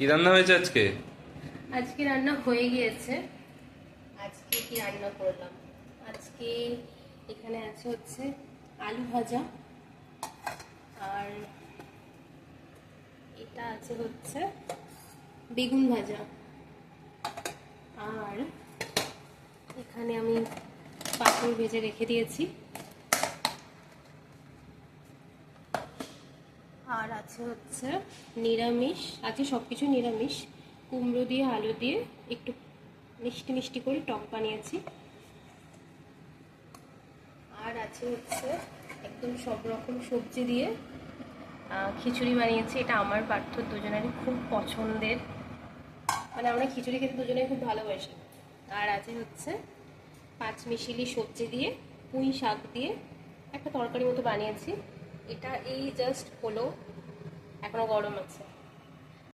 কি রান্না হয়েছে আজকে? আজকে রান্না হয়ে গিয়েছে। আজকে কি রান্না করলাম? আজকে এখানে আছে হচ্ছে আলু ভাজা, আর এটা আছে হচ্ছে বেগুন ভাজা, আর এখানে আমি পাঁপড় ভেজে রেখে দিয়েছি, আর আছে হচ্ছে নিরামিষ। আজকে সব কিছু নিরামিষ। কুমড়ো দিয়ে আলু দিয়ে একটু মিষ্টি মিষ্টি করে টক বানিয়েছি। আর আছে হচ্ছে একদম সব রকম সবজি দিয়ে খিচুড়ি বানিয়েছি। এটা আমার পার্থর দুজনেরই খুব পছন্দের, মানে আমরা খিচুড়ি খেতে দুজনেই খুব ভালোবাসি। আর আছে হচ্ছে পাঁচমিশালি সবজি দিয়ে পুঁই শাক দিয়ে একটা তরকারি মতো বানিয়েছি। এটা এই জাস্ট হলো, এখনো গরম আছে।